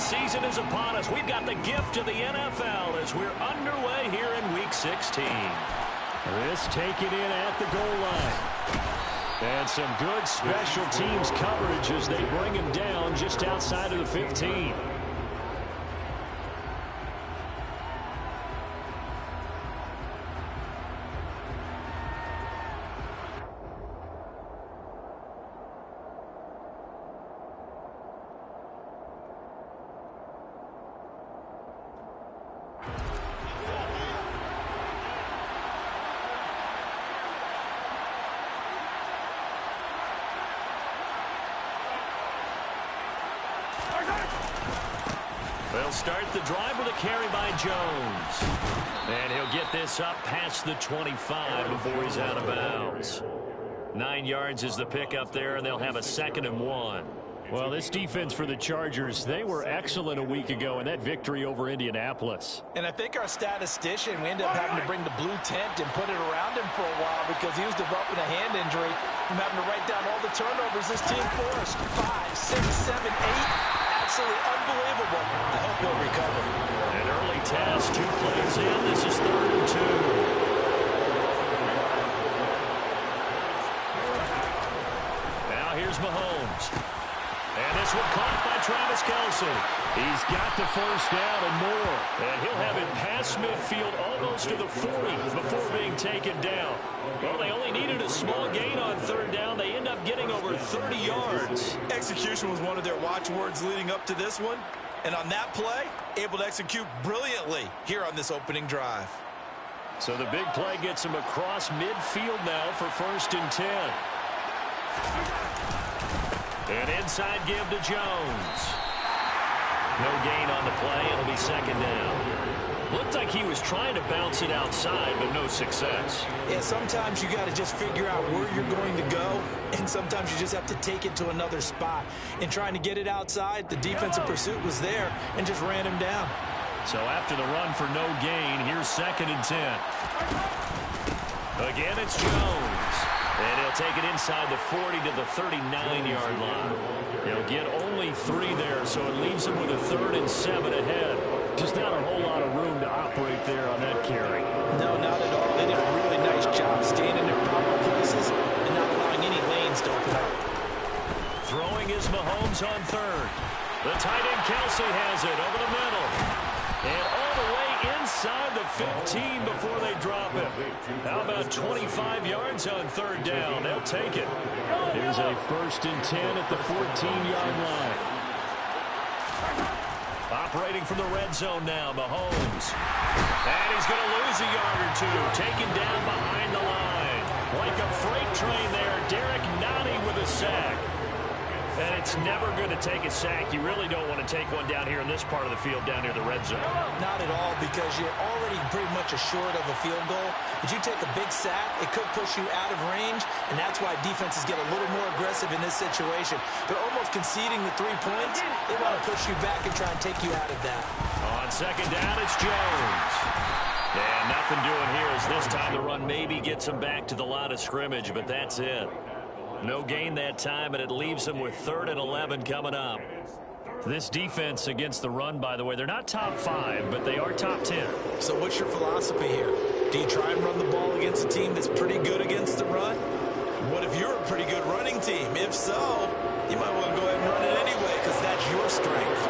season is upon us. We've got the gift of the NFL as we're underway here in Week 16. This taken in at the goal line. And some good special teams coverage as they bring him down just outside of the 15. They'll start the drive with a carry by Jones. And he'll get this up past the 25 before he's out of bounds. 9 yards is the pickup there, and they'll have a 2nd and 1. Well, this defense for the Chargers, they were excellent a week ago in that victory over Indianapolis. And I think our statistician, we ended up having to bring the blue tent and put it around him for a while because he was developing a hand injury from having to write down all the turnovers this team forced. 5, 6, 7, 8. Absolutely unbelievable. I hope he'll recover. An early task, 2 plays in. This is 3rd and 2. Now here's Mahomes. And this one caught by Travis Kelce. He's got the first down and more. And he'll have it past midfield almost to the 40 before being taken down. Well, they only needed a small gain on 3rd down. They end up getting over 30 yards. Execution was one of their watchwords leading up to this one. And on that play, able to execute brilliantly here on this opening drive. So the big play gets him across midfield now for 1st and 10. An inside give to Jones. No gain on the play. It'll be 2nd down. Looked like he was trying to bounce it outside, but no success. Yeah, sometimes you got to just figure out where you're going to go, and sometimes you just have to take it to another spot. In trying to get it outside, the defensive pursuit was there and just ran him down. So after the run for no gain, here's 2nd and 10. Again, it's Jones. And he'll take it inside the 40 to the 39-yard line. He'll get only 3 there, so it leaves him with a 3rd and 7 ahead. Just not a whole lot of room to operate there on that carry. No, not at all. They did a really nice job staying in their proper places and not allowing any lanes to open up. Throwing is Mahomes on 3rd. The tight end Kelce has it over the middle. And all the way inside the 15 before they drop it. How about 25 yards on 3rd down? They'll take it. Here's a 1st and 10 at the 14-yard line. Operating from the red zone now, Mahomes. And he's going to lose a yard or 2. Taken down behind the line. Like a freight train there, Derek Nottie with a sack. And it's never good to take a sack. You really don't want to take one down here in this part of the field, down near the red zone. Not at all, because you're already pretty much assured of a field goal. If you take a big sack, it could push you out of range, and that's why defenses get a little more aggressive in this situation. They're almost conceding the 3 points. They want to push you back and try and take you out of that. On 2nd down, it's Jones. And nothing doing here as this time the run maybe gets him back to the line of scrimmage, but that's it. No gain that time, and it leaves them with 3rd and 11 coming up. This defense against the run, by the way, they're not top 5, but they are top 10. So what's your philosophy here? Do you try and run the ball against a team that's pretty good against the run? What if you're a pretty good running team? If so, you might want to go ahead and run it anyway because that's your strength.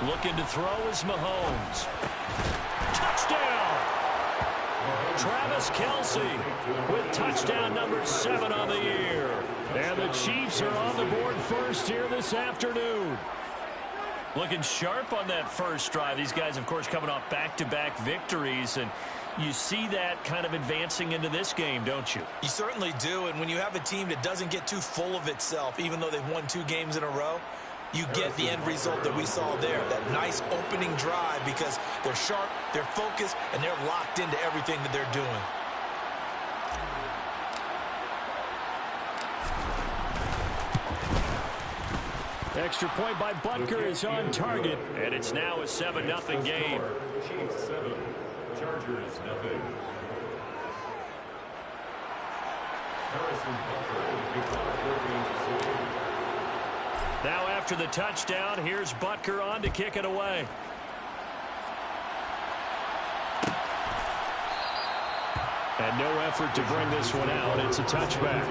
Looking to throw is Mahomes. Touchdown! Travis Kelce with touchdown number 7 on the year. And the Chiefs are on the board first here this afternoon. Looking sharp on that first drive. These guys, of course, coming off back-to-back victories, and you see that kind of advancing into this game, don't you? You certainly do, and when you have a team that doesn't get too full of itself, even though they've won 2 games in a row, you get the end result that we saw there, that nice opening drive, because they're sharp, they're focused, and they're locked into everything that they're doing. Extra point by Butker is on target, and it's now a 7-0 game. Chiefs 7, Chargers 0. Now after the touchdown, here's Butker on to kick it away. And no effort to bring this one out. It's a touchback.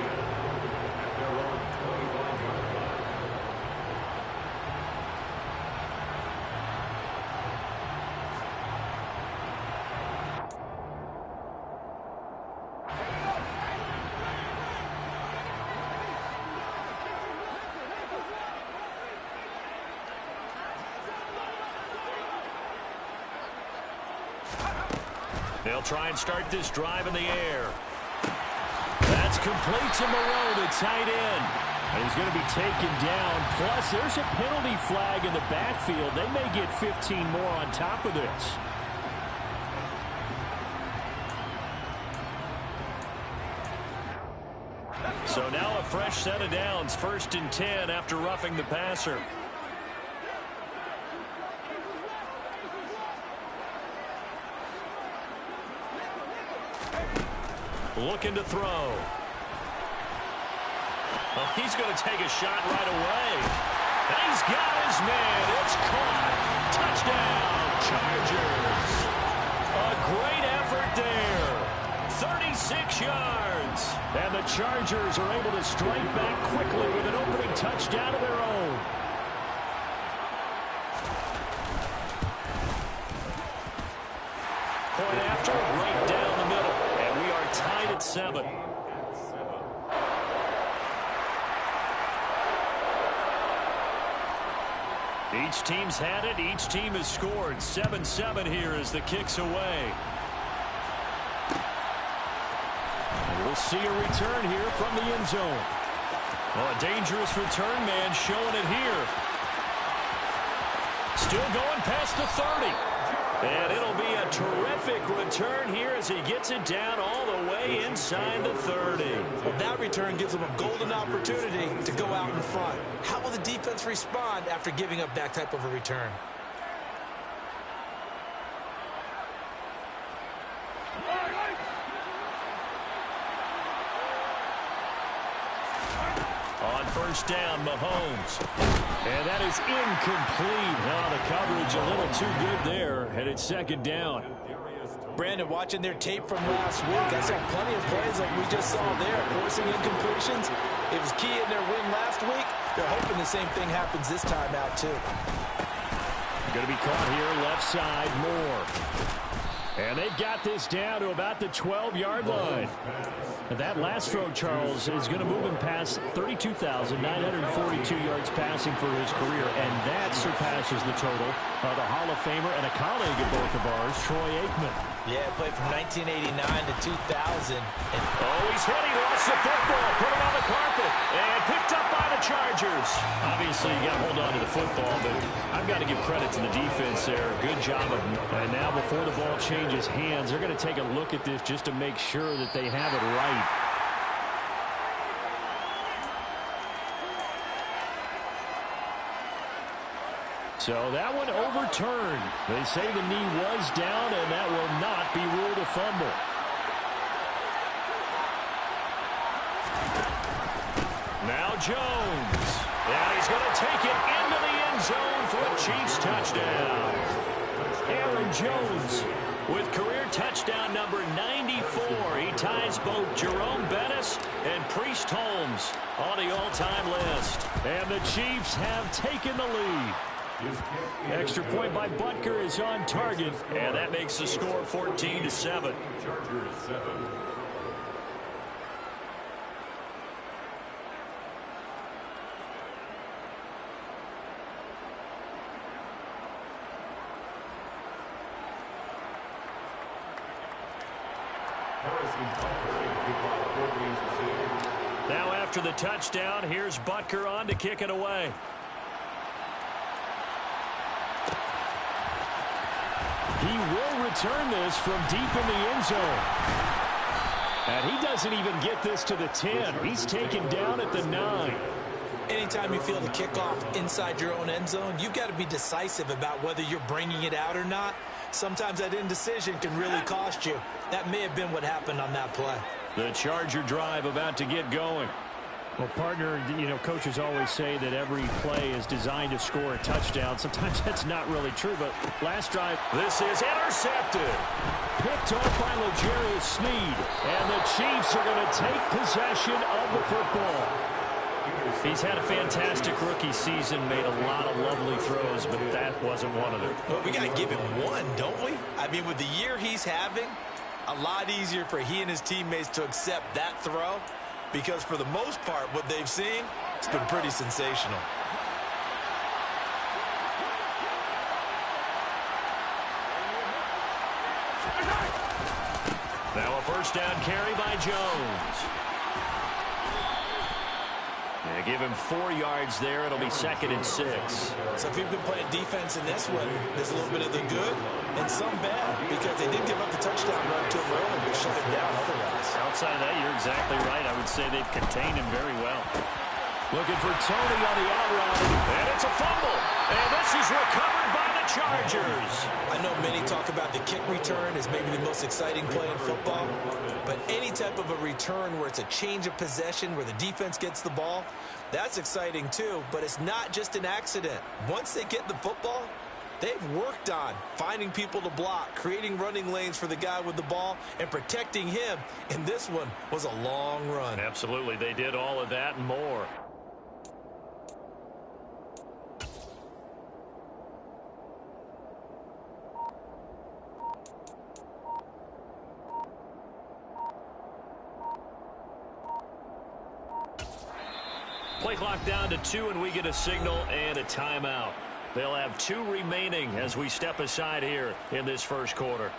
They'll try and start this drive in the air. That's complete to Moreau, the tight end. And he's going to be taken down. Plus, there's a penalty flag in the backfield. They may get 15 more on top of this. So now a fresh set of downs. 1st and 10 after roughing the passer. Looking to throw. Oh, he's going to take a shot right away. And he's got his man. It's caught. Touchdown, Chargers. A great effort there. 36 yards. And the Chargers are able to strike back quickly with an opening touchdown of their own. Point after, right down the middle. Tied at 7. Each team's had it. Each team has scored. 7-7 here as the kick's away. And we'll see a return here from the end zone. Well, a dangerous return man showing it here. Still going past the 30. And it'll be a terrific return here as he gets it down all the way inside the 30. Well, that return gives him a golden opportunity to go out in front. How will the defense respond after giving up that type of a return? On 1st down, Mahomes. And that is incomplete. Oh, the coverage a little too good there. And it's 2nd down. Brandon, watching their tape from last week, I saw plenty of plays like we just saw there, forcing incompletions. It was key in their win last week. They're hoping the same thing happens this time out, too. Going to be caught here, left side, Moore. And they've got this down to about the 12-yard line. That last throw, Charles, is going to move him past 32,942 yards passing for his career, and that surpasses the total of the Hall of Famer and a colleague of both of ours, Troy Aikman. Yeah, played from 1989 to 2000. He's hit. He lost the football. Put it on the carpet. And picked up by the Chargers. Obviously, you got to hold on to the football, but I've got to give credit to the defense there. Good job of it. And now before the ball changes hands, they're going to take a look at this just to make sure that they have it right. So that one overturned. They say the knee was down, and that will not be ruled a fumble. Now Jones. And he's going to take it into the end zone for a Chiefs touchdown. Aaron Jones with career touchdown number 94. He ties both Jerome Bettis and Priest Holmes on the all-time list. And the Chiefs have taken the lead. Extra point by Butker is on target, and that makes the score 14-7. Now after the touchdown, here's Butker on to kick it away. He will return this from deep in the end zone. And he doesn't even get this to the 10. He's taken down at the 9. Anytime you feel the kickoff inside your own end zone, you've got to be decisive about whether you're bringing it out or not. Sometimes that indecision can really cost you. That may have been what happened on that play. The Charger drive about to get going. Well, partner, you know, coaches always say that every play is designed to score a touchdown. Sometimes that's not really true, but last drive. This is intercepted. Picked off by L'Jarius Sneed. And the Chiefs are going to take possession of the football. He's had a fantastic rookie season, made a lot of lovely throws, but that wasn't one of them. Well, we got to give him one, don't we? I mean, with the year he's having, a lot easier for he and his teammates to accept that throw. Because for the most part, what they've seen, it's been pretty sensational. Now a first down carry by Jones. Yeah, give him 4 yards there. It'll be 2nd and 6. So if you've been playing defense in this one, there's a little bit of the good and some bad. Because they did give up the touchdown run to him early, but shut him down otherwise. Outside of that, you're exactly right. I would say they've contained him very well. Looking for Tony on the out route. And it's a fumble. And this is recovered by the Chargers. I know many talk about the kick return as maybe the most exciting play in football. But any type of a return where it's a change of possession, where the defense gets the ball, that's exciting too. But it's not just an accident. Once they get the football, they've worked on finding people to block, creating running lanes for the guy with the ball, and protecting him. And this one was a long run. Absolutely. They did all of that and more. Play clock down to 2, and we get a signal and a timeout. They'll have 2 remaining as we step aside here in this first quarter.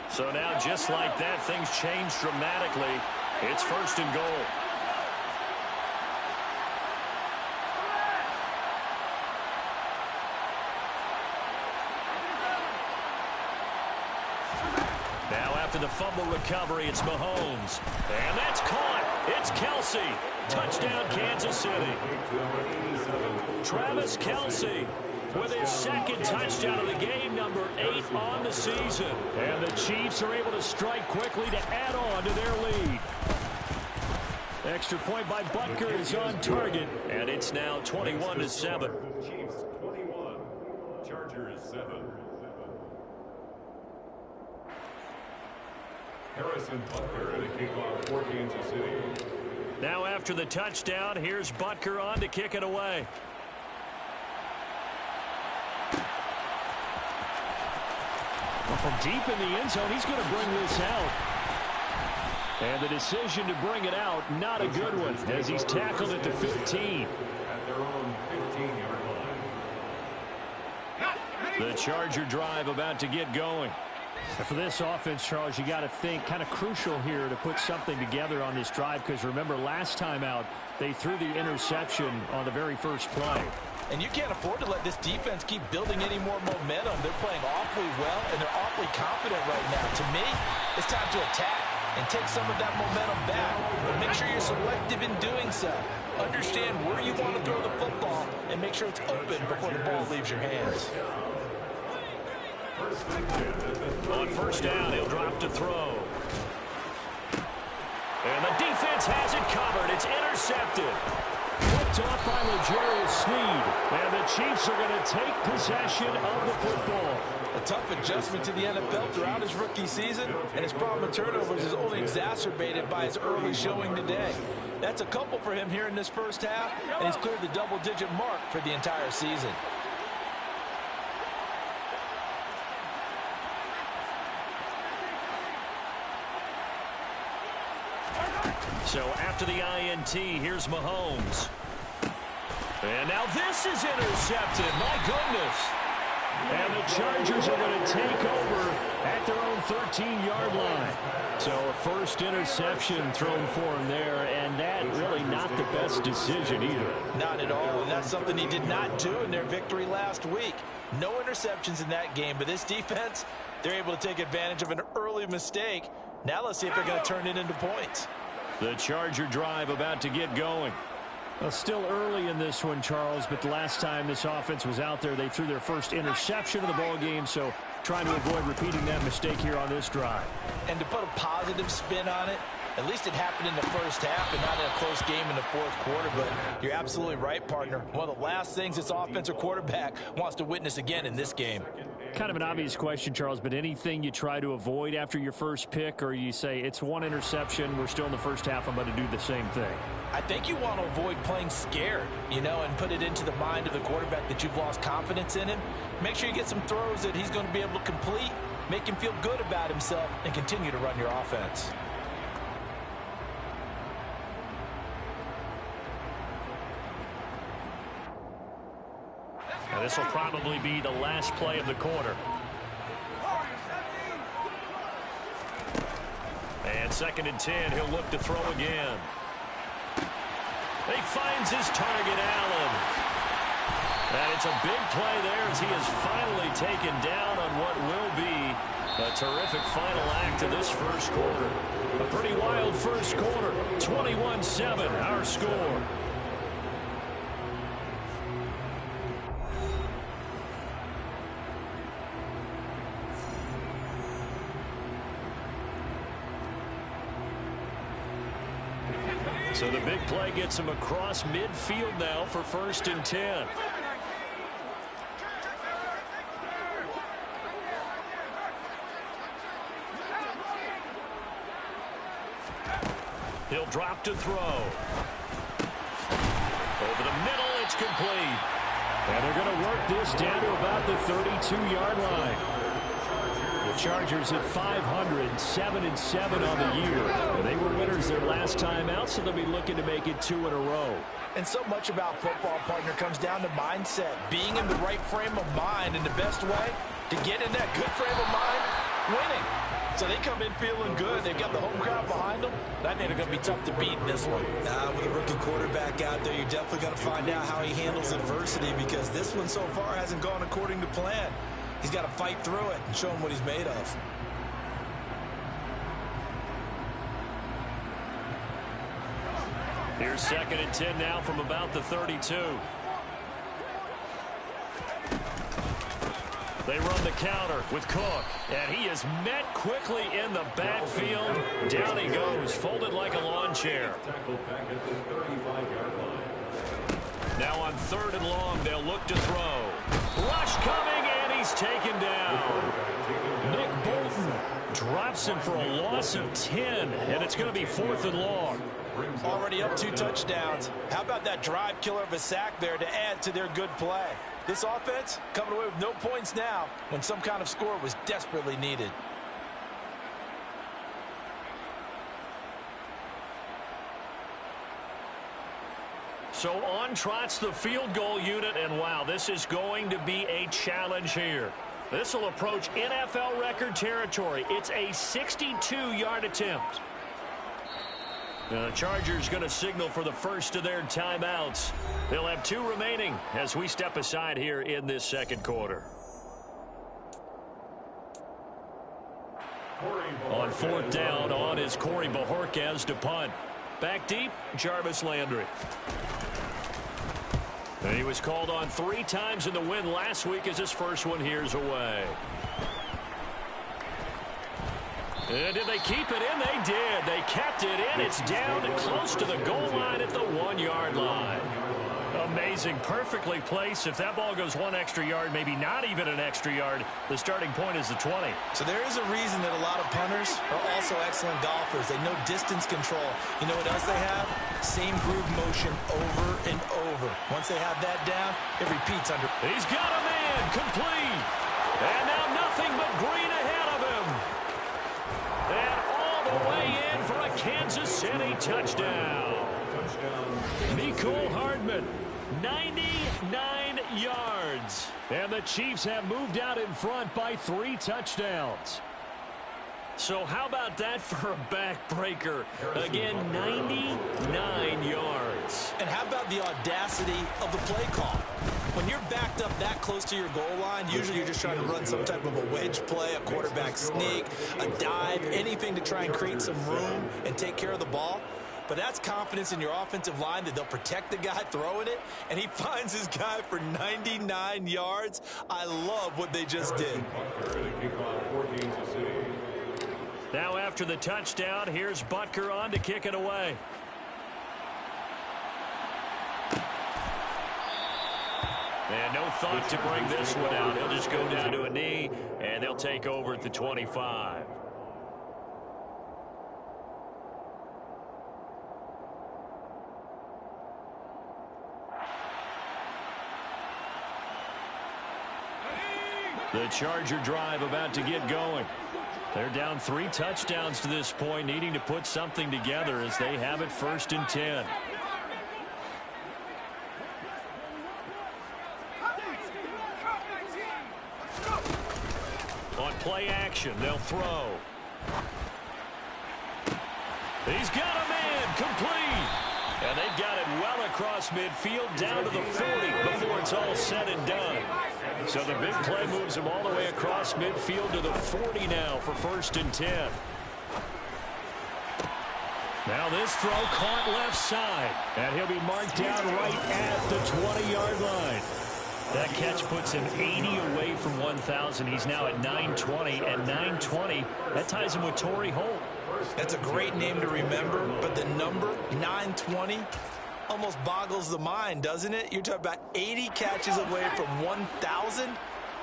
So now, just like that, things change dramatically. It's 1st and goal. The fumble recovery, it's Mahomes. And that's caught. It's Kelce. Touchdown, Kansas City. Travis Kelce with his 2nd touchdown of the game, number 8 on the season. And the Chiefs are able to strike quickly to add on to their lead. Extra point by Butker is on target. And it's now 21-7. Chiefs 21, Chargers 7. Harrison Butker at a kickoff for Kansas City. Now after the touchdown, here's Butker on to kick it away. Well, from deep in the end zone, he's going to bring this out. And the decision to bring it out, not a good one, as he's tackled at the 15. At their own 15-yard line. The Charger drive about to get going. And for this offense, Charles, you got to think kind of crucial here to put something together on this drive, because remember last time out they threw the interception on the very first play. And you can't afford to let this defense keep building any more momentum. They're playing awfully well, and they're awfully confident right now. To me, it's time to attack and take some of that momentum back. But make sure you're selective in doing so. Understand where you want to throw the football and make sure it's open before the ball leaves your hands. On first down, he'll drop to throw. And the defense has it covered. It's intercepted. Picked off by L'Jarius Sneed. And the Chiefs are going to take possession of the football. A tough adjustment to the NFL throughout his rookie season, and his problem with turnovers is only exacerbated by his early showing today. That's a couple for him here in this first half, and he's cleared the double-digit mark for the entire season. So after the INT, here's Mahomes. And now this is intercepted. My goodness. And the Chargers are going to take over at their own 13-yard line. So a first interception thrown for him there, and that really not the best decision either. Not at all, and that's something he did not do in their victory last week. No interceptions in that game, but this defense, they're able to take advantage of an early mistake Now let's see if they're going to turn it into points. The Charger drive about to get going. Well, still early in this one, Charles, but the last time this offense was out there, they threw their first interception of the ball game, so trying to avoid repeating that mistake here on this drive. And to put a positive spin on it, at least it happened in the first half and not in a close game in the fourth quarter. But you're absolutely right, partner. One of the last things this offensive quarterback wants to witness again in this game. Kind of an obvious question, Charles, but anything you try to avoid after your first pick, or you say it's one interception, we're still in the first half, I'm going to do the same thing? I think you want to avoid playing scared, and put it into the mind of the quarterback that you've lost confidence in him. Make sure you get some throws that he's going to be able to complete, make him feel good about himself, and continue to run your offense. Now this will probably be the last play of the quarter. And 2nd and 10, he'll look to throw again. He finds his target, Allen. And it's a big play there as he is finally taken down on what will be a terrific final act of this first quarter. A pretty wild first quarter. 21-7, our score. So the big play gets him across midfield now for 1st and 10. He'll drop to throw. Over the middle, it's complete. And they're going to work this down to about the 32-yard line. The Chargers at 500, 7-7 on the year. They were winners their last time out, so they'll be looking to make it 2 in a row. And so much about football, partner, comes down to mindset. Being in the right frame of mind, and the best way to get in that good frame of mind, winning. So they come in feeling good. They've got the home crowd behind them. I think they're going to be tough to beat in this one. With a rookie quarterback out there, you're definitely going to find out how he handles adversity, because this one so far hasn't gone according to plan. He's got to fight through it and show him what he's made of. Here's 2nd and 10 now from about the 32. They run the counter with Cook, and he is met quickly in the backfield. Down he goes, folded like a lawn chair. Now on 3rd and long, they'll look to throw. Rush coming, and he's taken down. Nick Bolton drops him for a loss of 10, and it's going to be 4th and long. Already up 2 touchdowns. How about that drive killer of a sack there to add to their good play? This offense coming away with no points now when some kind of score was desperately needed. So on trots the field goal unit, and wow, this is going to be a challenge here. This will approach NFL record territory. It's a 62-yard attempt. The Chargers going to signal for the first of their timeouts. They'll have 2 remaining as we step aside here in this 2nd quarter. On 4th down, on is Corey Bojorquez to punt. Back deep, Jarvis Landry. And he was called on 3 times in the win last week as his first one here's away. And did they keep it in? They did. They kept it in. It's down and close to the goal line at the 1-yard line. Amazing. Perfectly placed. If that ball goes 1 extra yard, maybe not even an extra yard, the starting point is the 20. So there is a reason that a lot of punters are also excellent golfers. They know distance control. You know what else they have? Same groove motion over and over. Once they have that down, it repeats under. He's got a man. Complete. And now nothing but green ahead of him. And all the way in for a Kansas City touchdown. Mecole Hardman, 99 yards. And the Chiefs have moved out in front by 3 touchdowns. So how about that for a backbreaker? Again, 99 yards. And how about the audacity of the play call? When you're backed up that close to your goal line, usually you're just trying to run some type of a wedge play, a quarterback sneak, a dive, anything to try and create some room and take care of the ball. But that's confidence in your offensive line that they'll protect the guy throwing it, and he finds his guy for 99 yards. I love what they just did. Now after the touchdown, here's Butker on to kick it away. And no thought to bring this one out. He'll just go down to a knee, and they'll take over at the 25. The Charger drive about to get going. They're down 3 touchdowns to this point, needing to put something together as they have it 1st and 10. On play action, they'll throw. He's got a man, complete. And they've got it well across midfield down to the 40 before it's all said and done. So the big play moves him all the way across midfield to the 40 now for 1st and 10. Now this throw caught left side, and he'll be marked down right at the 20-yard line. That catch puts him 80 away from 1,000. He's now at 920, and 920, that ties him with Torrey Holt. That's a great name to remember, but the number, 920, almost boggles the mind, doesn't it? You're talking about 80 catches away from 1,000.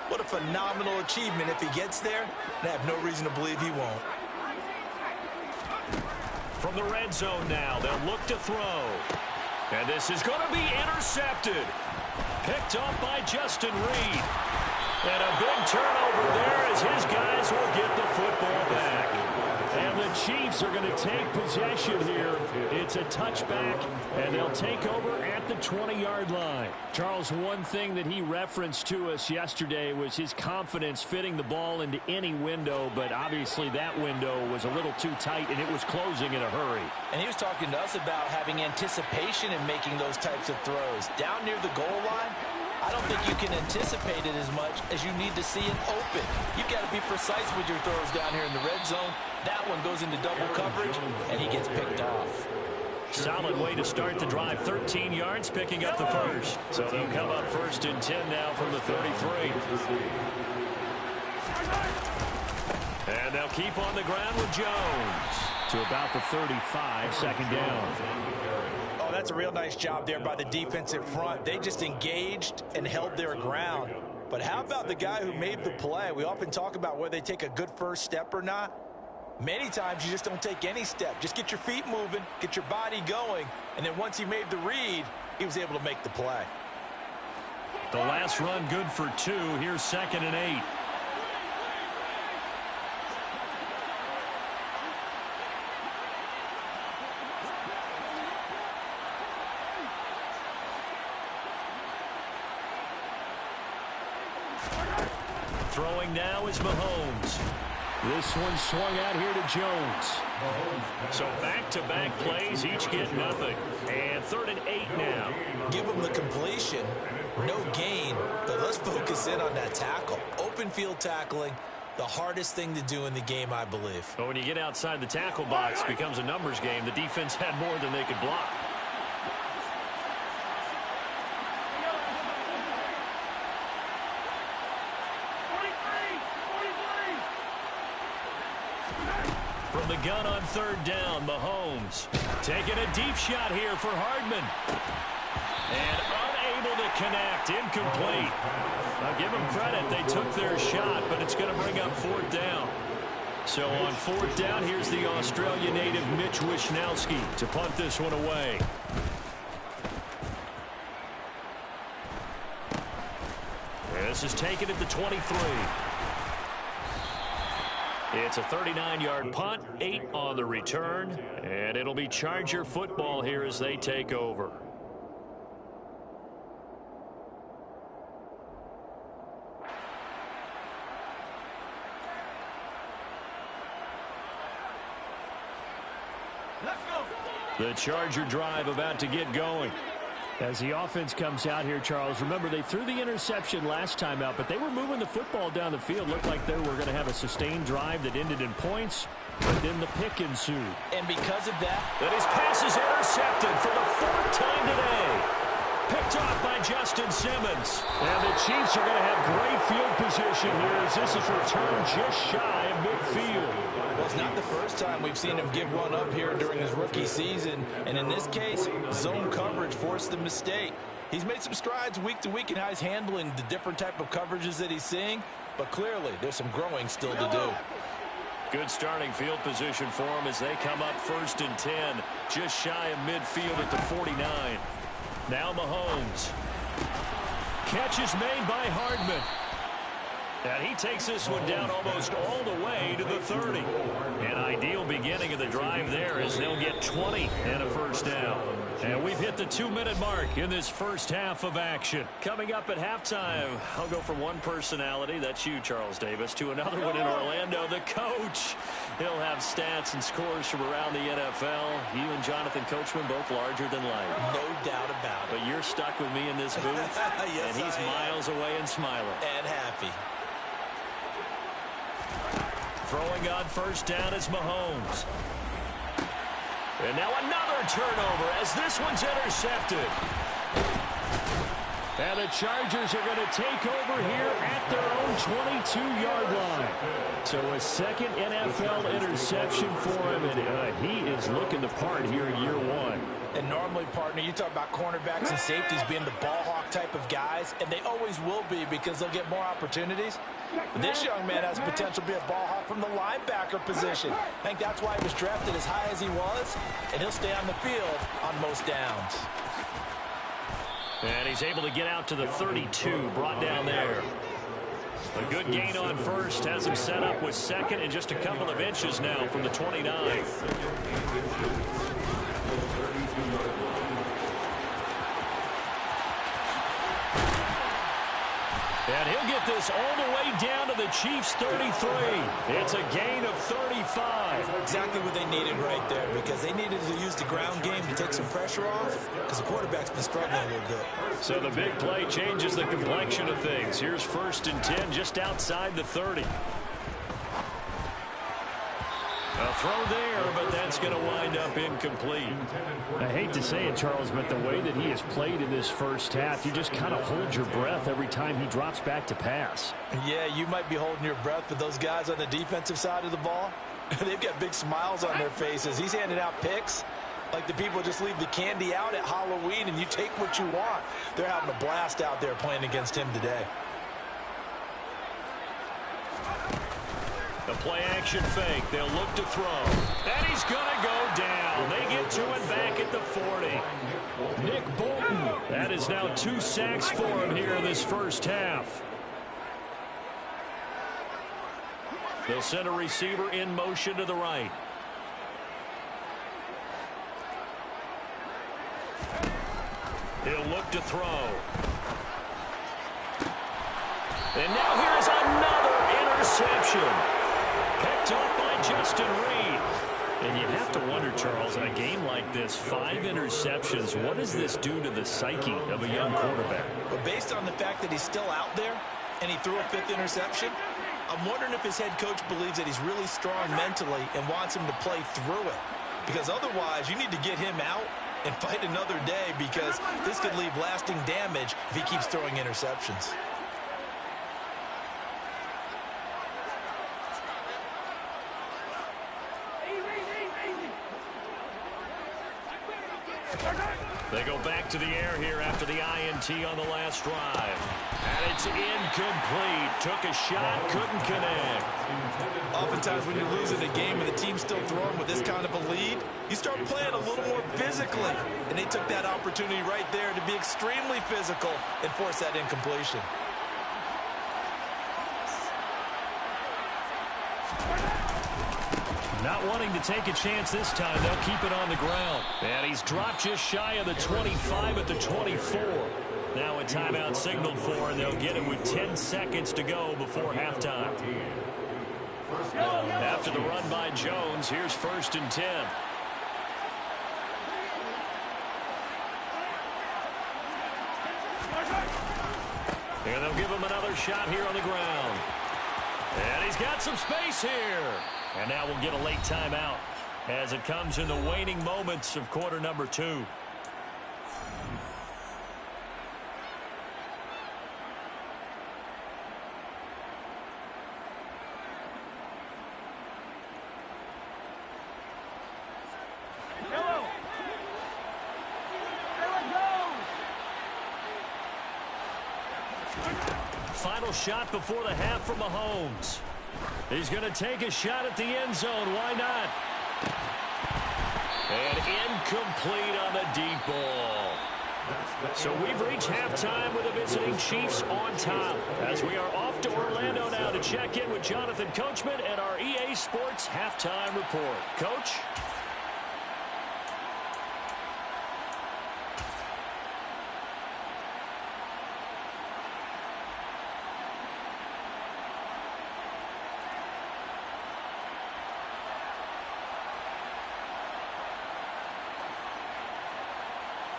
What a phenomenal achievement if he gets there, and I have no reason to believe he won't. From the red zone now, they'll look to throw. And this is going to be intercepted. Picked off by Justin Reed. And a big turnover there as his guys will get the football back. And the Chiefs are going to take possession here. It's a touchback, and they'll take over at the 20-yard line. Charles, one thing that he referenced to us yesterday was his confidence fitting the ball into any window, but obviously that window was a little too tight, and it was closing in a hurry. And he was talking to us about having anticipation in making those types of throws. Down near the goal line, I don't think you can anticipate it as much as you need to see it open. You've got to be precise with your throws down here in the red zone. That one goes into double coverage, and he gets picked off. Solid way to start the drive. 13 yards, picking up the first. So they'll come up 1st and 10 now from the 33. And they'll keep on the ground with Jones to about the 35, 2nd down. Oh, that's a real nice job there by the defensive front. They just engaged and held their ground. But how about the guy who made the play? We often talk about whether they take a good first step or not. Many times you just don't take any step. Just get your feet moving, get your body going, and then once he made the read, he was able to make the play. The last run good for 2. Here's 2nd and 8. Throwing now is Mahomes. This one swung out here to Jones. So back-to-back plays, each get nothing. And 3rd and 8 now. Give them the completion, no gain, but let's focus in on that tackle. Open field tackling, the hardest thing to do in the game, I believe. But when you get outside the tackle box, it becomes a numbers game. The defense had more than they could block. From the gun on 3rd down, Mahomes taking a deep shot here for Hardman. And unable to connect, incomplete. I'll give them credit, they took their shot, but it's going to bring up 4th down. So on 4th down, here's the Australia native Mitch Wishnowsky to punt this one away. This is taken at the 23. It's a 39-yard punt, 8 on the return, and it'll be Charger football here as they take over. The Charger drive about to get going. As the offense comes out here, Charles, remember they threw the interception last time out, but they were moving the football down the field. Looked like they were going to have a sustained drive that ended in points, but then the pick ensued. And because of that, his pass is intercepted for the 4th time today. Picked off by Justin Simmons. And the Chiefs are going to have great field position here as this is returned just shy of midfield. Well, it's not the first time we've seen him give one up here during his rookie season. And in this case, zone coverage forced the mistake. He's made some strides week to week in how he's handling the different type of coverages that he's seeing. But clearly, there's some growing still to do. Good starting field position for him as they come up 1st and 10. Just shy of midfield at the 49. Now Mahomes. Catch is made by Hardman. And he takes this one down almost all the way to the 30. An ideal beginning of the drive there as they'll get 20 and a first down. And we've hit the 2-minute mark in this first half of action. Coming up at halftime, I'll go from one personality, that's you, Charles Davis, to another one in Orlando, the coach. He'll have stats and scores from around the NFL. You and Jonathan Coachman both larger than life. No doubt about it. But you're stuck with me in this booth, yes, and he's miles away and smiling. And happy. Throwing on first down is Mahomes. And now another turnover as this one's intercepted. And the Chargers are going to take over here at their own 22-yard line. So a second NFL interception for him, and he is looking the part here in year one. And normally, partner, you talk about cornerbacks and safeties being the ball hawk type of guys, and they always will be because they'll get more opportunities. But this young man has potential to be a ball hawk from the linebacker position. I think that's why he was drafted as high as he was, and he'll stay on the field on most downs. And he's able to get out to the 32, brought down there. A good gain on first has him set up with second and just a couple of inches now from the 29. And he'll get this all the way down to the Chiefs' 33. It's a gain of 35. Exactly what they needed right there because they needed to use the ground game to take some pressure off because the quarterback's been struggling a little bit. So the big play changes the complexion of things. Here's 1st and 10 just outside the 30. A throw there, but that's going to wind up incomplete. I hate to say it, Charles, but the way that he has played in this first half, you just kind of hold your breath every time he drops back to pass. Yeah, you might be holding your breath, but those guys on the defensive side of the ball, they've got big smiles on their faces. He's handing out picks like the people just leave the candy out at Halloween and you take what you want. They're having a blast out there playing against him today. The play-action fake. They'll look to throw. And he's going to go down. They get to it back at the 40. Nick Bolton. That is now 2 sacks for him here in this first half. They'll send a receiver in motion to the right. He'll look to throw. And now here's another interception. Picked off by Justin Reed. And you have to wonder, Charles, in a game like this, 5 interceptions, what does this do to the psyche of a young quarterback? But based on the fact that he's still out there and he threw a 5th interception, I'm wondering if his head coach believes that he's really strong mentally and wants him to play through it. Because otherwise, you need to get him out and fight another day because this could leave lasting damage if he keeps throwing interceptions. They go back to the air here after the INT on the last drive. And it's incomplete. Took a shot, couldn't connect. Oftentimes when you're losing a game and the team's still throwing with this kind of a lead, you start playing a little more physically. And they took that opportunity right there to be extremely physical and force that incompletion. Not wanting to take a chance this time, they'll keep it on the ground. And he's dropped just shy of the 25 at the 24. Now a timeout signaled for, and they'll get it with 10 seconds to go before halftime. After the run by Jones, here's 1st and 10. And they'll give him another shot here on the ground. And he's got some space here. And now we'll get a late timeout as it comes in the waning moments of quarter number 2. Final shot before the half from Mahomes. He's going to take a shot at the end zone. Why not? And incomplete on the deep ball. So we've reached halftime with the visiting Chiefs on top. As we are off to Orlando now to check in with Jonathan Coachman and our EA Sports Halftime Report. Coach?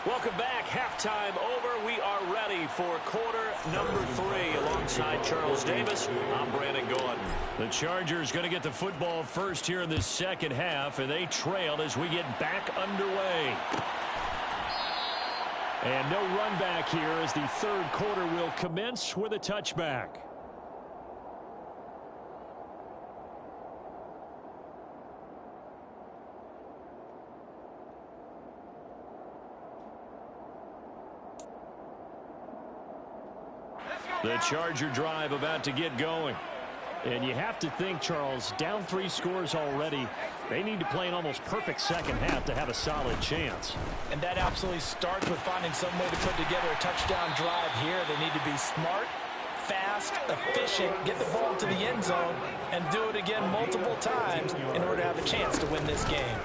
Welcome back. Halftime over. We are ready for quarter number 3. Alongside Charles Davis, I'm Brandon Gaudin. The Chargers going to get the football first here in this second half, and they trail as we get back underway. And no run back here as the third quarter will commence with a touchback. The Charger drive about to get going. And you have to think, Charles, down 3 scores already. They need to play an almost perfect second half to have a solid chance. And that absolutely starts with finding some way to put together a touchdown drive here. They need to be smart, fast, efficient, get the ball to the end zone, and do it again multiple times in order to have a chance to win this game.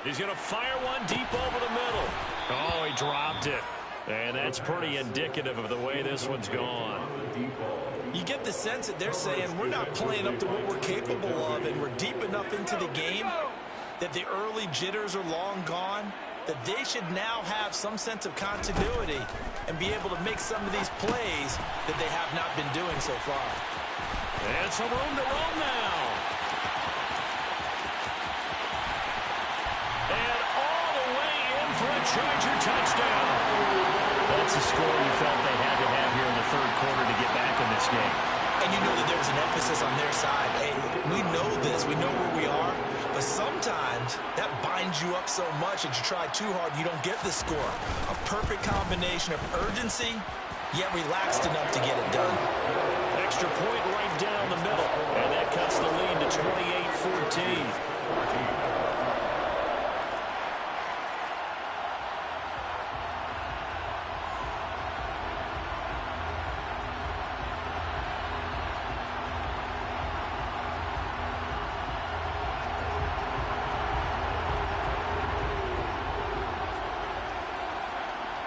He's going to fire one deep over the middle. Oh, he dropped it. And that's pretty indicative of the way this one's gone. You get the sense that they're saying we're not playing up to what we're capable of, and we're deep enough into the game that the early jitters are long gone, that they should now have some sense of continuity and be able to make some of these plays that they have not been doing so far. And some room to roam now. And all the way in for a Charger touchdown. That's a score you felt they had to have here in the third quarter to get back in this game. And you know that there was an emphasis on their side. Hey, we know this. We know where we are. But sometimes that binds you up so much that you try too hard, you don't get the score. A perfect combination of urgency, yet relaxed enough to get it done. Extra point right down the middle. And that cuts the lead to 28-14.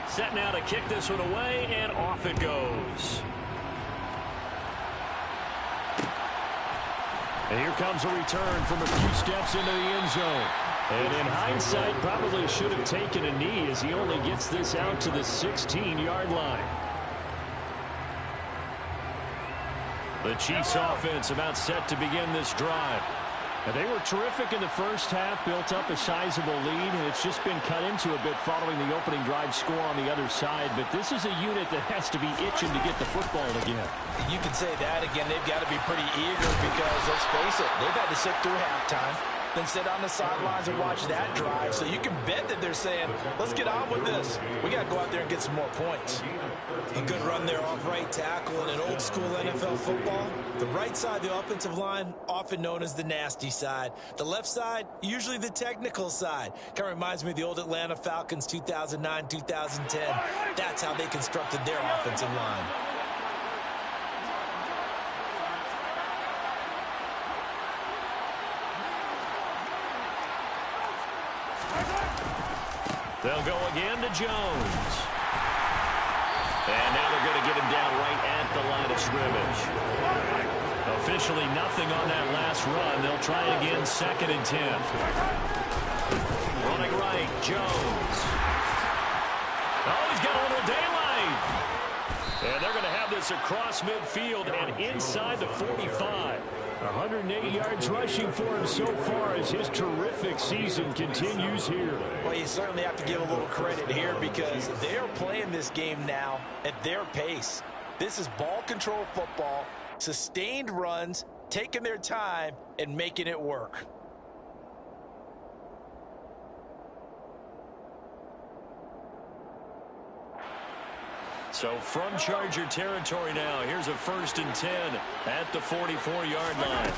Set now to kick this one away, and off it goes. And here comes a return from a few steps into the end zone. And in hindsight, probably should have taken a knee as he only gets this out to the 16-yard line. The Chiefs offense about set to begin this drive. And they were terrific in the first half, built up a sizable lead, and it's just been cut into a bit following the opening drive score on the other side. But this is a unit that has to be itching to get the football again. You can say that again. They've got to be pretty eager because, let's face it, they've had to sit through halftime, then sit on the sidelines and watch that drive. So you can bet that they're saying, let's get on with this. We got to go out there and get some more points. A good run there off right tackle in an old school NFL football. The right side of the offensive line, often known as the nasty side. The left side, usually the technical side. Kind of reminds me of the old Atlanta Falcons 2009-2010. That's how they constructed their offensive line. They'll go again to Jones. And now they're going to get him down right at the line of scrimmage. Officially nothing on that last run. They'll try again, 2nd and 10. Running right, Jones. Oh, he's got a little daylight. And they're going to have this across midfield and inside the 45. 180 yards rushing for him so far as his terrific season continues here. Well, you certainly have to give a little credit here because they're playing this game now at their pace. This is ball control football, sustained runs, taking their time, and making it work. So from Charger territory now, here's a 1st and 10 at the 44-yard line.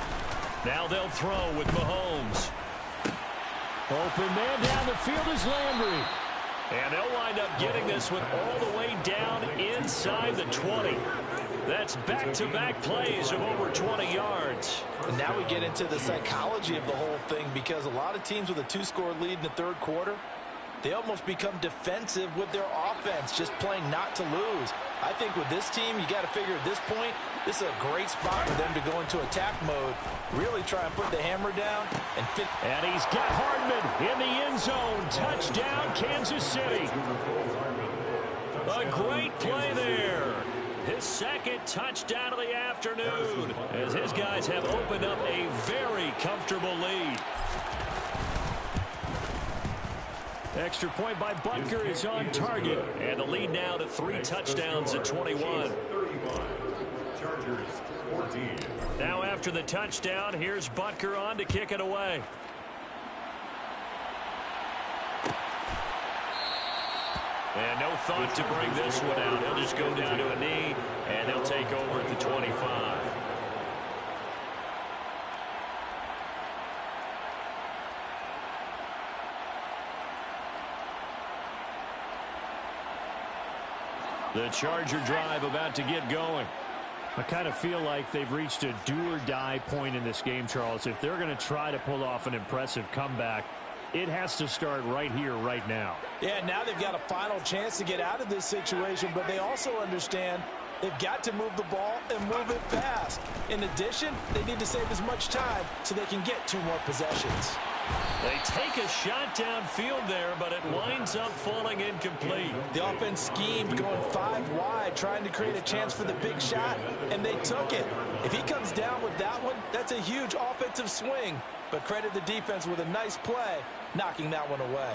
Now they'll throw with Mahomes. Open man down the field is Landry. And they'll wind up getting this one all the way down inside the 20. That's back-to-back plays of over 20 yards. And now we get into the psychology of the whole thing because a lot of teams with a 2-score lead in the third quarter, they almost become defensive with their offense, just playing not to lose. I think with this team, you got to figure at this point, this is a great spot for them to go into attack mode, really try and put the hammer down and fit. And he's got Hardman in the end zone. Touchdown, Kansas City. A great play there. His 2nd touchdown of the afternoon as his guys have opened up a very comfortable lead. Extra point by Butker is on target. And the lead now to 3 touchdowns at 21. Chargers 14. Now after the touchdown, here's Butker on to kick it away. And no thought to bring this one out. He'll just go down to a knee, and they'll take over at the 25. The Charger drive about to get going. I kind of feel like they've reached a do-or-die point in this game, Charles. If they're going to try to pull off an impressive comeback, it has to start right here, right now. Yeah, now they've got a final chance to get out of this situation, but they also understand they've got to move the ball and move it fast. In addition, they need to save as much time so they can get 2 more possessions. They take a shot downfield there, but it winds up falling incomplete. The offense schemed going 5 wide, trying to create a chance for the big shot, and they took it. If he comes down with that one, that's a huge offensive swing. But credit the defense with a nice play, knocking that one away.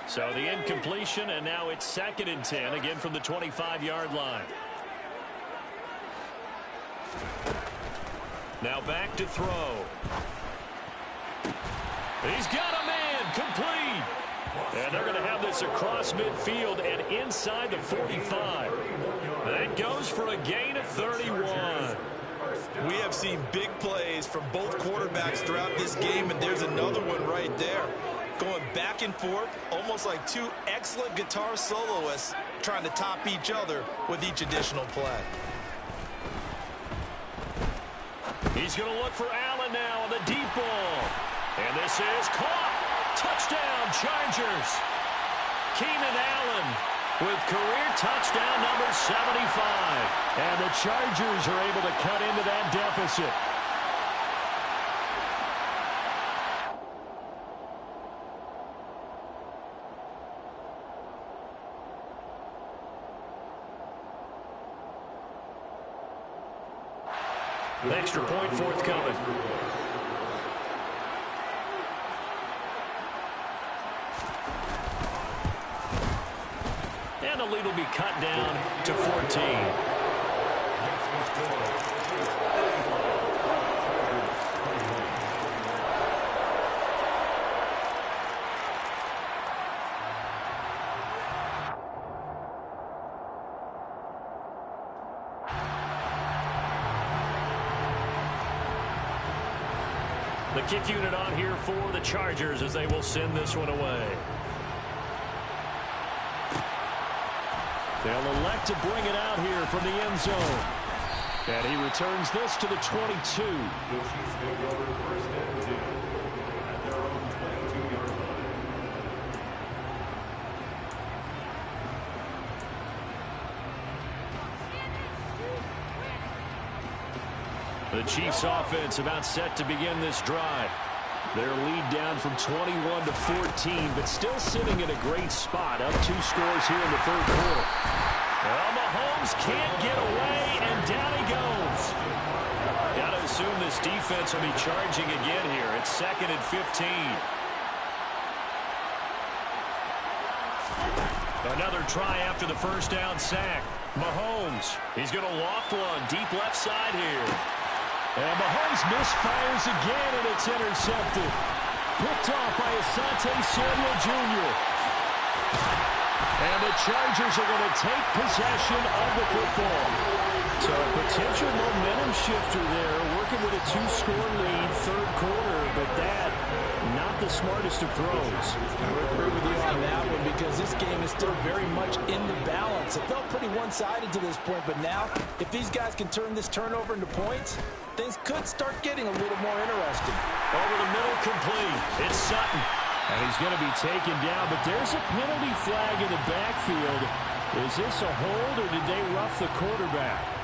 So the incompletion, and now it's 2nd and 10, again from the 25-yard line. Now back to throw. He's got a man, complete. And they're going to have this across midfield and inside the 45. That goes for a gain of 31. We have seen big plays from both quarterbacks throughout this game, and there's another one right there. Going back and forth, almost like 2 excellent guitar soloists trying to top each other with each additional play. He's going to look for Allen now on the deep ball. And this is caught. Touchdown, Chargers. Keenan Allen with career touchdown number 75. And the Chargers are able to cut into that deficit. Extra point forthcoming. And the lead will be cut down to 14. The kick unit on here for the Chargers as they will send this one away. They'll elect to bring it out here from the end zone. And he returns this to the 22. The Chiefs offense about set to begin this drive. Their lead down from 21 to 14, but still sitting in a great spot. Up 2 scores here in the third quarter. Well, Mahomes can't get away, and down he goes. Got to assume this defense will be charging again here. It's 2nd and 15. Another try after the first down sack. Mahomes, he's going to loft one deep left side here. And Mahomes misfires again, and it's intercepted. Picked off by Asante Samuel Jr. And the Chargers are going to take possession of the football. So a potential momentum shifter there, working with a 2-score lead, third quarter, but that, not the smartest of throws. I would agree with you on that one because this game is still very much in the balance. It felt pretty one-sided to this point, but now, if these guys can turn this turnover into points, things could start getting a little more interesting. Over the middle, complete. It's Sutton. And he's going to be taken down, but there's a penalty flag in the backfield. Is this a hold, or did they rough the quarterback?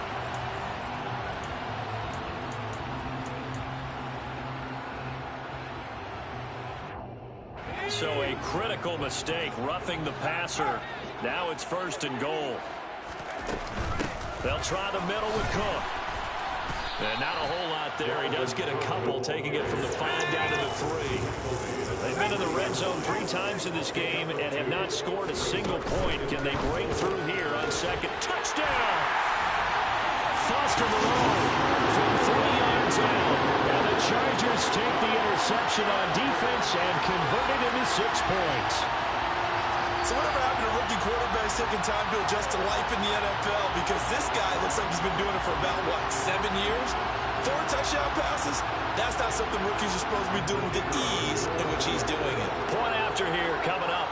So a critical mistake, roughing the passer. Now it's 1st and goal. They'll try the middle with Cook. And not a whole lot there. He does get a couple, taking it from the 5 down to the 3. They've been in the red zone 3 times in this game and have not scored a single point. Can they break through here on 2nd? Touchdown! Foster Moreau from 3 yards out. And the Chargers take the interception on defense and convert it into 6 points. So whatever happened to rookie quarterbacks taking time to adjust to life in the NFL? Because this guy looks like he's been doing it for about, 7 years? 4 touchdown passes? That's not something rookies are supposed to be doing with the ease in which he's doing it. Point after here coming up.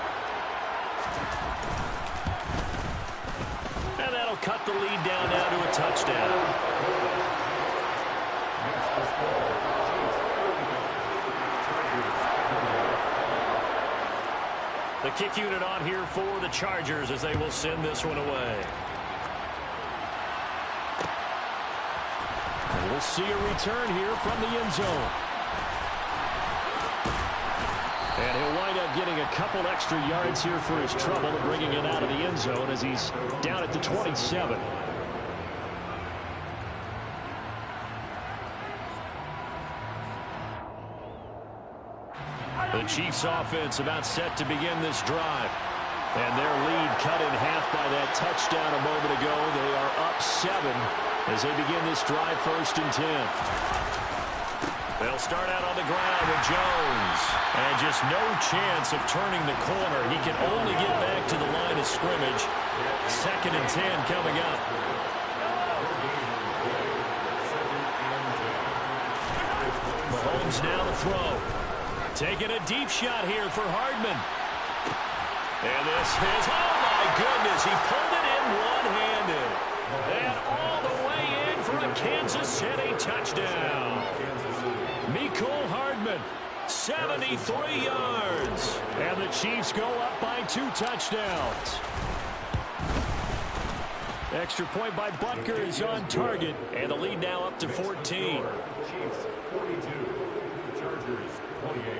And that'll cut the lead down now to a touchdown. The kick unit on here for the Chargers as they will send this one away. And we'll see a return here from the end zone. And he'll wind up getting a couple extra yards here for his trouble, bringing it out of the end zone as he's down at the 27. The Chiefs offense about set to begin this drive. And their lead cut in half by that touchdown a moment ago. They are up 7 as they begin this drive 1st and 10. They'll start out on the ground with Jones. And just no chance of turning the corner. He can only get back to the line of scrimmage. 2nd and 10 coming up. Mahomes now to throw. Taking a deep shot here for Hardman. And this is, oh my goodness, he pulled it in one-handed. And all the way in for a Kansas City touchdown. Mecole Hardman, 73 yards. And the Chiefs go up by 2 touchdowns. Extra point by Butker is on target. And the lead now up to 14. Chiefs 42, Chargers 28.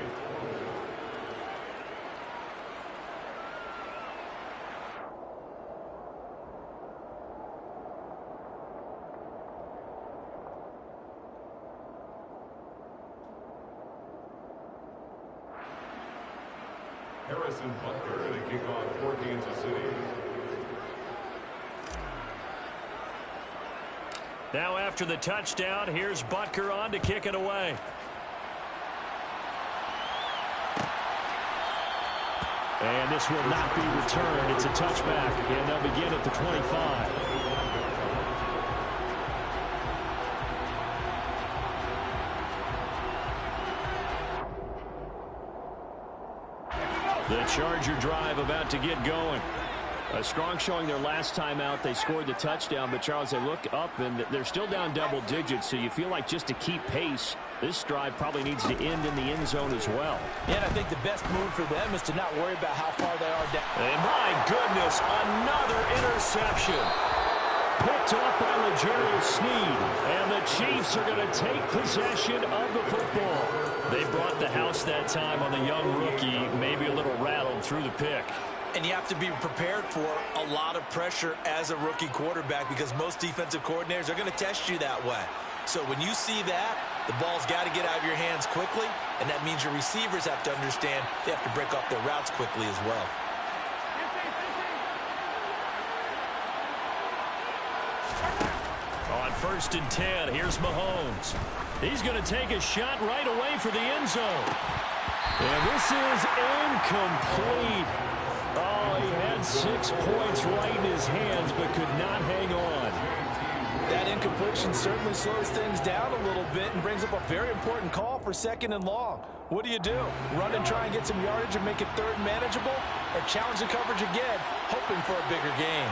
Harrison Butker to kick off for Kansas City. Now after the touchdown, here's Butker on to kick it away. And this will not be returned. It's a touchback, and they'll begin at the 25. The Charger drive about to get going. A strong showing their last time out. They scored the touchdown, but Charles, they look up and they're still down double digits, so you feel like just to keep pace, this drive probably needs to end in the end zone as well. Yeah, and I think the best move for them is to not worry about how far they are down. And my goodness, another interception. picked up by L'Jarius Sneed. And the Chiefs are going to take possession of the football. They brought the house that time on the young rookie, maybe a little rattled through the pick. And you have to be prepared for a lot of pressure as a rookie quarterback because most defensive coordinators are going to test you that way. So when you see that, the ball's got to get out of your hands quickly, and that means your receivers have to understand they have to break off their routes quickly as well. On 1st and 10, here's Mahomes. He's going to take a shot right away for the end zone. And this is incomplete. Oh, he had 6 points right in his hands but could not hang on. That incompletion certainly slows things down a little bit and brings up a very important call for 2nd and long. What do? Run and try and get some yardage and make it 3rd manageable? Or challenge the coverage again, hoping for a bigger gain?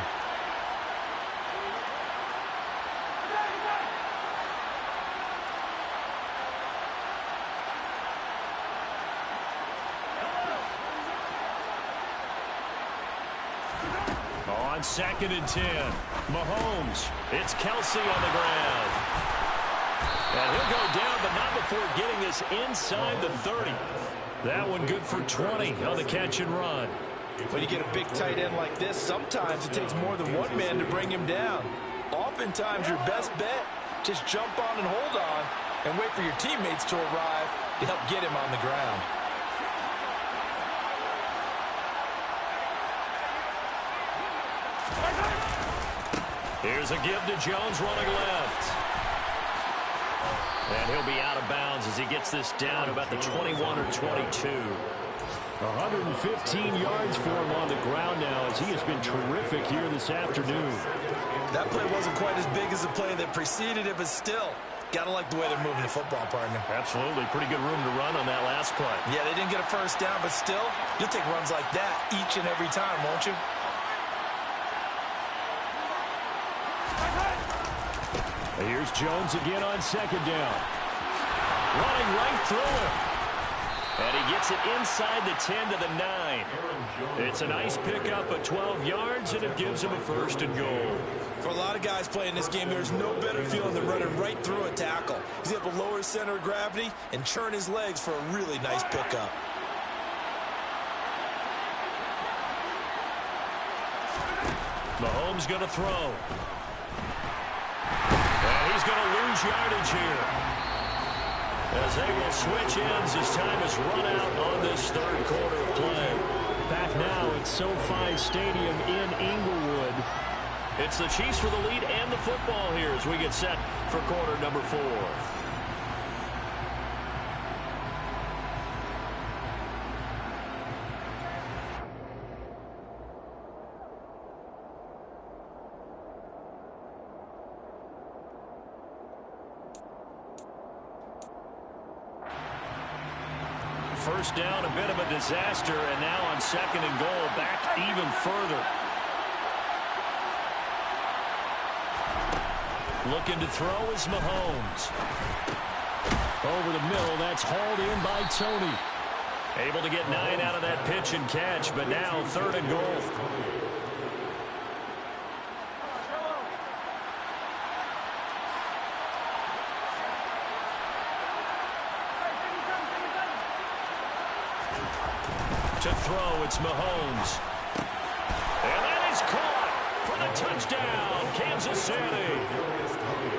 On 2nd and 10, Mahomes. It's Kelsey on the ground. And he'll go down, but not before getting this inside the 30. That one good for 20 on the catch and run. When you get a big tight end like this, sometimes it takes more than one man to bring him down. Oftentimes, your best bet, just jump on and hold on and wait for your teammates to arrive to help get him on the ground. Here's a give to Jones running left. And he'll be out of bounds as he gets this down to about the 21 or 22. 115 yards for him on the ground now as he has been terrific here this afternoon. That play wasn't quite as big as the play that preceded it, but still, got to like the way they're moving the football, partner. Absolutely. Pretty good room to run on that last play. Yeah, they didn't get a first down, but still, you'll take runs like that each and every time, won't you? Here's Jones again on 2nd down. Running right through him. And he gets it inside the 10 to the 9. It's a nice pickup of 12 yards, and it gives him a 1st and goal. For a lot of guys playing this game, there's no better feeling than running right through a tackle. He's able to lower his center of gravity and churn his legs for a really nice pickup. Mahomes going to throw. And he's going to lose yardage here, as they will switch ends as time is run out on this 3rd quarter of play. Back now at SoFi Stadium in Inglewood. It's the Chiefs with the lead and the football here as we get set for quarter number 4. First down, a bit of a disaster, and now on 2nd and goal, back even further. Looking to throw is Mahomes. Over the middle, that's hauled in by Tony. Able to get 9 out of that pitch and catch, but now 3rd and goal. To throw, it's Mahomes. And that is caught for the touchdown, Kansas City.